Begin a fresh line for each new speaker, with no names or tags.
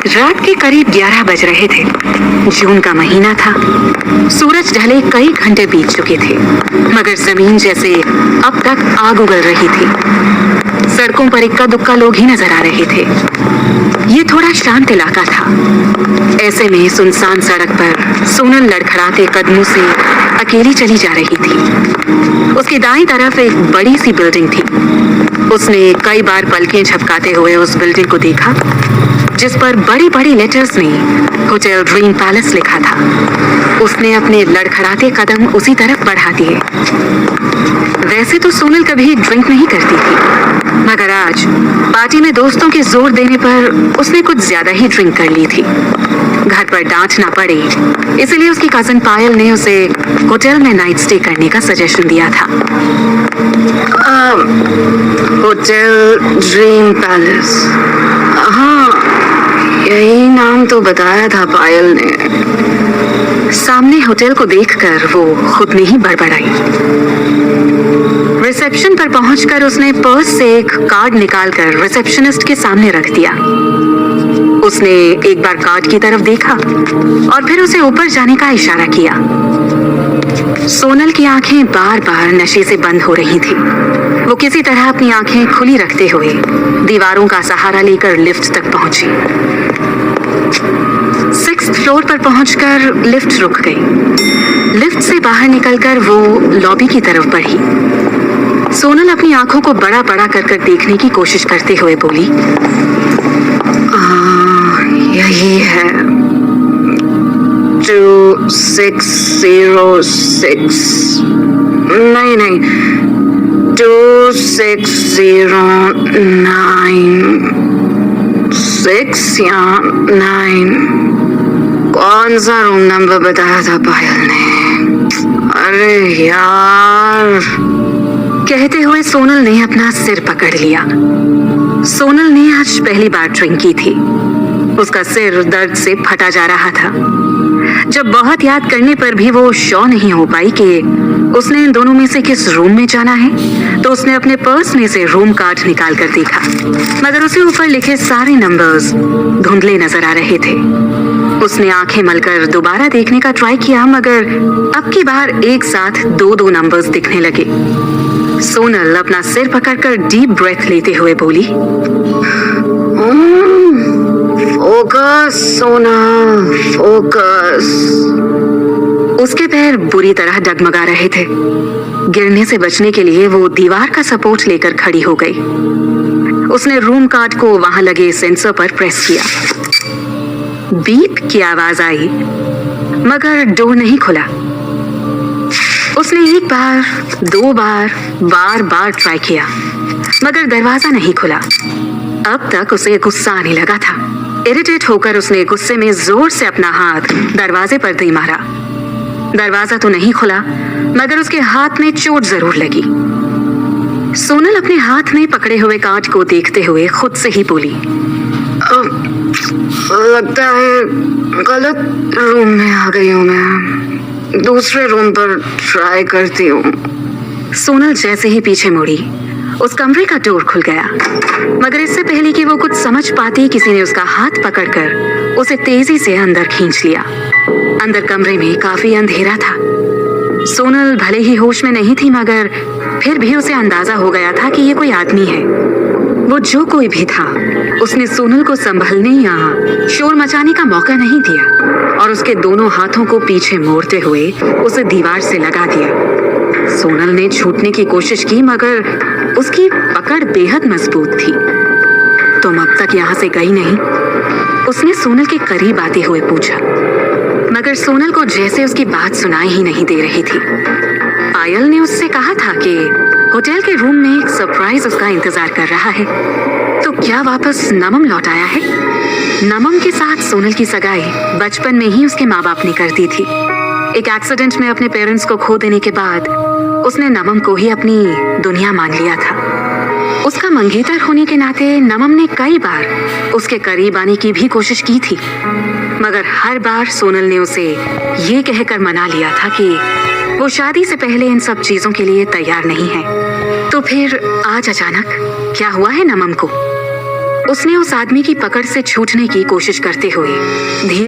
रात के करीब 11 बज रहे थे। जून का महीना था। सूरज ढले कई घंटे बीत चुके थे, मगर जमीन जैसे अब तक आग उगल रही थी। सड़कों पर इक्का दुक्का लोग ही नजर आ रहे थे। ये थोड़ा शांत इलाका था। ऐसे में सुनसान सड़क पर सोनल लड़खड़ाते कदमों से अकेली चली जा रही थी। उसकी दाईं तरफ एक बड़ी सी बिल्डिंग थी। उसने कई बार पलकें झपकाते हुए उस बिल्डिंग को देखा, जिस पर बड़ी बड़ी लेटर्स में होटल ड्रीम पैलेस लिखा था। उसने अपने लड़खड़ाते कदम उसी तरफ बढ़ा दिए। वैसे तो सोनल कभी ड्रिंक नहीं करती थी, मगर आज पार्टी में दोस्तों के जोर देने पर उसने कुछ ज्यादा ही ड्रिंक कर ली थी। घर पर डांट ना पड़े, इसलिए उसकी कजन पायल ने उसे होटल में नाइट स्टे करने का सजेशन दिया था। होटल ड्रीम पैलेस, हाँ यही नाम तो बताया था पायल ने। सामने होटल को देखकर वो खुद में ही बड़बड़ाई। रिसेप्शन पर पहुंचकर उसने पर्स से एक कार्ड निकालकर रिसेप्शनिस्ट के सामने रख दिया। उसने एक बार कार्ड की तरफ देखा और फिर उसे ऊपर जाने का इशारा किया। सोनल की आंखें बार बार नशे से बंद हो रही थी। वो किसी तरह अपनी आंखें खुली रखते हुए दीवारों का सहारा लेकर लिफ्ट तक पहुंची। 6th फ्लोर पर पहुंचकर लिफ्ट रुक गई। लिफ्ट से बाहर निकलकर वो लॉबी की तरफ बढ़ी। सोनल अपनी आंखों को बड़ा बड़ा कर देखने की कोशिश करते हुए बोली, यही है 2606। नहीं 2609 या 9। कौन सा रूम नंबर बताया था पायल ने? अरे यार, कहते हुए सोनल ने अपना सिर पकड़ लिया। सोनल ने आज पहली बार ड्रिंक की थी। उसका सिर दर्द से फटा जा रहा था। जब बहुत याद करने पर भी वो श्योर नहीं हो पाई कि उसने इन दोनों में से किस रूम में जाना है, तो उसने अपने पर्स में से रूम कार्ड निकाल कर देखा, मगर उसे ऊपर लिखे सारे नंबर्स धुंधले नजर आ रहे थे। उसने आंखें मलकर दोबारा देखने का ट्राई किया, मगर अब की बार एक साथ दो नंबर्स दिखने लगे। सोनल अपना सिर पकड़कर डीप ब्रेथ लेते हुए बोली, फोकस सोनल, फोकस। उसके पैर बुरी तरह डगमगा रहे थे। गिरने से बचने के लिए वो दीवार का सपोर्ट लेकर खड़ी हो गई। उसने रूम कार्ड को वहां लगे सेंसर पर प्रेस किया। बीप की आवाज आई, मगर डोर नहीं खुला। उसने एक बार, दो बार, बार बार ट्राई किया, मगर दरवाजा नहीं खुला। अब तक उसे गुस्सा आने लगा था। इरिटेट होकर उसने गुस्से में जोर से अपना हाथ दरवाजे पर दे मारा। दरवाजा तो नहीं खुला, मगर उसके हाथ में चोट जरूर लगी। सोनल अपने हाथ में पकड़े हुए कार्ड को देखते हुए खुद से ही बोली, लगता है गलत रूम में आ गई हूँ मैं। दूसरे रूम पर ट्राई करती हूँ। सोनल जैसे ही पीछे मुड़ी, उस कमरे का डोर खुल गया, मगर इससे पहले कि वो कुछ समझ पाती, किसी ने उसका हाथ पकड़कर उसे तेजी से अंदर खींच लिया। अंदर कमरे में काफी अंधेरा था। सोनल भले ही होश में नहीं थी, मगर फिर भी उसे अंदाजा हो गया था कि ये कोई आदमी है। वो जो कोई भी था, उसने सोनल को संभलने या शोर मचाने का मौका नहीं दिया और उसके दोनों हाथों को पीछे मोड़ते हुए उसे दीवार से लगा दिया। सोनल ने छूटने की कोशिश की, मगर उसकी पकड़ बेहद मजबूत थी। तुम अब तक यहाँ से गई नहीं? उसने सोनल के करीब आते हुए पूछा, मगर सोनल को जैसे उसकी बात सुनाई ही नहीं दे रही थी। पायल ने उससे कहा था कि होटल के रूम में एक सरप्राइज उसका इंतजार कर रहा है, तो क्या वापस नमम लौट आया है? नमम के साथ सोनल की सगाई बचपन में ही उसके माँ बाप ने कर दी थी। एक एक्सीडेंट में अपने पेरेंट्स को खो देने के बाद उसने नमम को ही अपनी दुनिया मान लिया था। उसका मंगेतर होने के नाते नमम ने कई बार उसके करीब आने की भी कोशिश की थी, मगर हर बार सोनल ने उसे ये कहकर मना लिया था कि वो शादी से पहले इन सब चीजों के लिए तैयार नहीं है। तो फिर आज अचानक क्या हुआ है नमम को? उसने उस आदमी की पकड़ से छूटने की कोशिश करते हुए धीरे